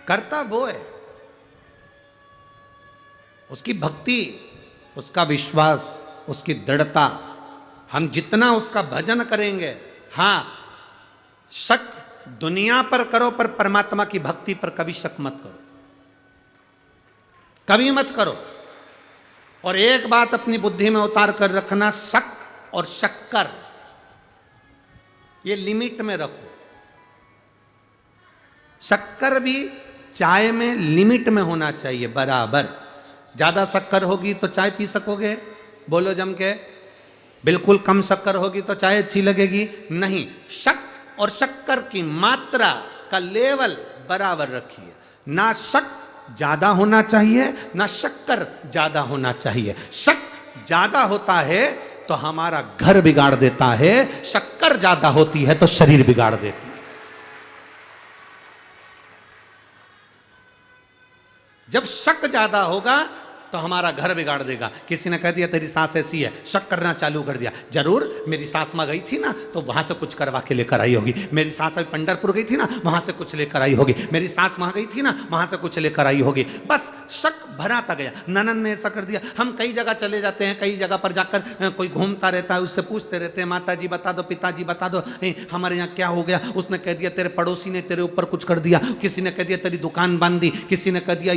करता वो है, उसकी भक्ति, उसका विश्वास, उसकी दृढ़ता। हम जितना उसका भजन करेंगे, हां शक दुनिया पर करो पर परमात्मा की भक्ति पर कभी शक मत करो, कभी मत करो। और एक बात अपनी बुद्धि में उतार कर रखना, शक और शक्कर ये लिमिट में रखो। शक्कर भी चाय में लिमिट में होना चाहिए, बराबर। ज्यादा शक्कर होगी तो चाय पी सकोगे? बोलो जम के। बिल्कुल कम शक्कर होगी तो चाय अच्छी लगेगी? नहीं। शक और शक्कर की मात्रा का लेवल बराबर रखिए। ना शक ज्यादा होना चाहिए, ना शक्कर ज्यादा होना चाहिए। शक ज्यादा होता है तो हमारा घर बिगाड़ देता है, शक्कर ज्यादा होती है तो शरीर बिगाड़ देती है। जब शक ज्यादा होगा तो हमारा घर बिगाड़ देगा। किसी ने कह दिया तेरी सास ऐसी है, शक करना चालू कर दिया, जरूर मेरी सास मां गई थी ना तो वहां से कुछ करवा के लेकर आई होगी, मेरी सास अभी पंढरपुर गई थी ना वहां से कुछ लेकर आई होगी, मेरी सास वहां गई थी ना वहां से कुछ लेकर आई होगी। बस शक भराता गया। ननन ने ऐसा कर दिया। हम कई जगह चले जाते हैं, कई जगह पर जाकर कोई घूमता रहता है, उससे पूछते रहते हैं माता जी बता दो, पिताजी बता दो, हमारे यहाँ क्या हो गया। उसने कह दिया तेरे पड़ोसी ने तेरे ऊपर कुछ कर दिया, किसी ने कह दिया तेरी दुकान बांध दी, किसी ने कह दिया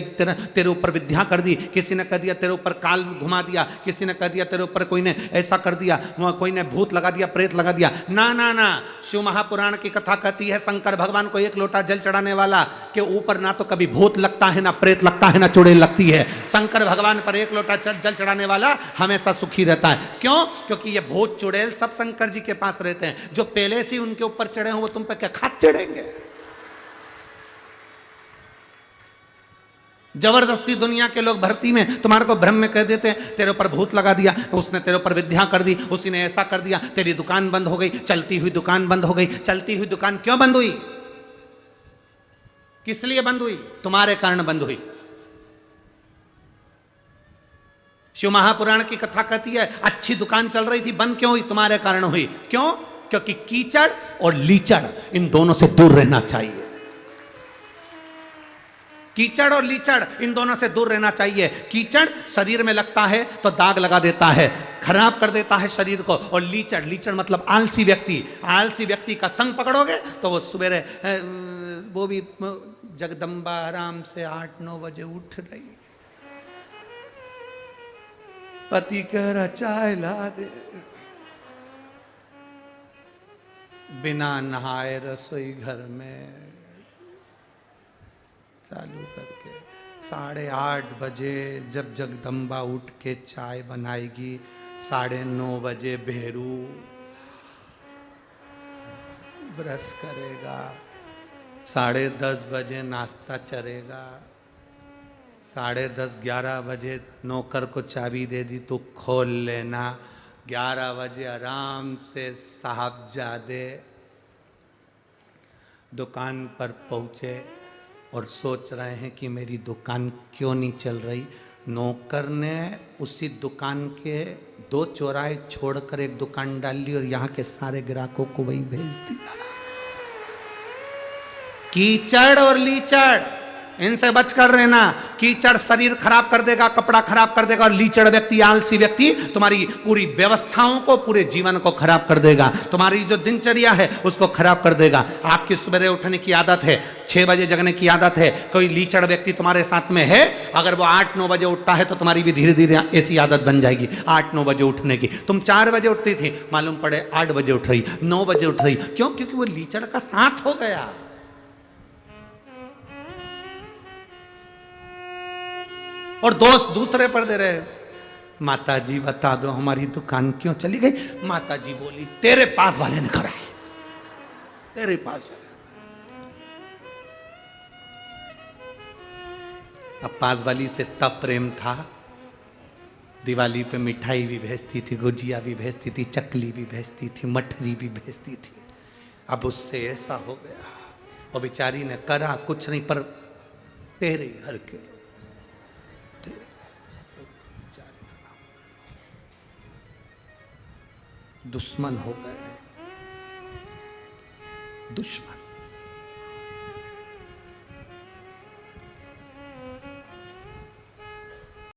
तेरे ऊपर विद्या कर दी, किसी ने कह दिया तेरे ऊपर काल घुमा दिया, किसी ने कह दिया तेरे ऊपर कोई ने ऐसा कर दिया, कोई ने भूत लगा दिया, प्रेत लगा दिया। ना ना ना, शिव महापुराण की कथा कहती है शंकर भगवान को एक लोटा जल चढ़ाने वाला के ऊपर ना तो कभी भूत लगता है, ना प्रेत लगता है, ना चुड़ैल लगती है। शंकर भगवान पर एक लोटा जल चढ़ाने वाला हमेशा सुखी रहता है। क्यों? क्योंकि ये भूत चुड़ैल सब शंकर जी के पास रहते हैं। जो पहले से उनके ऊपर चढ़े हो वो तुम पे क्या खाद चढ़ेंगे? जबरदस्ती दुनिया के लोग भर्ती में तुम्हारे को भ्रम में कह देते हैं तेरे ऊपर भूत लगा दिया, उसने तेरे ऊपर विद्या कर दी, उसी ने ऐसा कर दिया, तेरी दुकान बंद हो गई, चलती हुई दुकान बंद हो गई। चलती हुई दुकान क्यों बंद हुई? किस लिए बंद हुई? तुम्हारे कारण बंद हुई। शिव महापुराण की कथा कहती है अच्छी दुकान चल रही थी, बंद क्यों हुई? तुम्हारे कारण हुई। क्यों? क्योंकि कीचड़ और लीचड़ इन दोनों से दूर रहना चाहिए। कीचड़ और लीचड़ इन दोनों से दूर रहना चाहिए। कीचड़ शरीर में लगता है तो दाग लगा देता है, खराब कर देता है शरीर को। और लीचड़, लीचड़ मतलब आलसी व्यक्ति। आलसी व्यक्ति का संग पकड़ोगे तो वो सवेरे वो भी जगदम्बा आराम से 8-9 बजे उठ रही, पति कह रहा चाय ला दे, बिना नहाए रसोई घर में चालू करके 8:30 बजे जब जगदम्बा उठ के चाय बनाएगी, 9:30 बजे भेरू ब्रश करेगा, 10:30 बजे नाश्ता चलेगा, 10:30 11 बजे नौकर को चाबी दे दी तो खोल लेना, 11 बजे आराम से साहबजादे दुकान पर पहुँचे और सोच रहे हैं कि मेरी दुकान क्यों नहीं चल रही। नौकर ने उसी दुकान के 2 चौराहे छोड़कर एक दुकान डाल ली और यहाँ के सारे ग्राहकों को वही भेज दिया। कीचड़ और लीचड़ इनसे बचकर रहना। कीचड़ शरीर खराब कर देगा, कपड़ा खराब कर देगा, और लीचड़ व्यक्ति, आलसी व्यक्ति तुम्हारी पूरी व्यवस्थाओं को, पूरे जीवन को खराब कर देगा। तुम्हारी जो दिनचर्या है उसको खराब कर देगा। आपकी सवेरे उठने की आदत है, 6 बजे जगने की आदत है, कोई लीचड़ व्यक्ति तुम्हारे साथ में है, अगर वो 8-9 बजे उठता है तो तुम्हारी भी धीरे धीरे ऐसी आदत बन जाएगी 8-9 बजे उठने की। तुम 4 बजे उठती थी, मालूम पड़े 8 बजे उठ रही, 9 बजे उठ रही। क्यों? क्योंकि वो लीचड़ का साथ हो गया। और दोस्त दूसरे पर दे रहे, माता जी बता दो हमारी दुकान क्यों चली गई? माता जी बोली तेरे पास वाले ने कराए, तेरे पास वाले। अब पास वाली से तब प्रेम था, दिवाली पे मिठाई भी भेजती थी, गुजिया भी भेजती थी, चकली भी भेजती थी, मठरी भी भेजती थी। अब उससे ऐसा हो गया, और बेचारी ने करा कुछ नहीं, पर तेरे घर के दुश्मन हो गए, दुश्मन।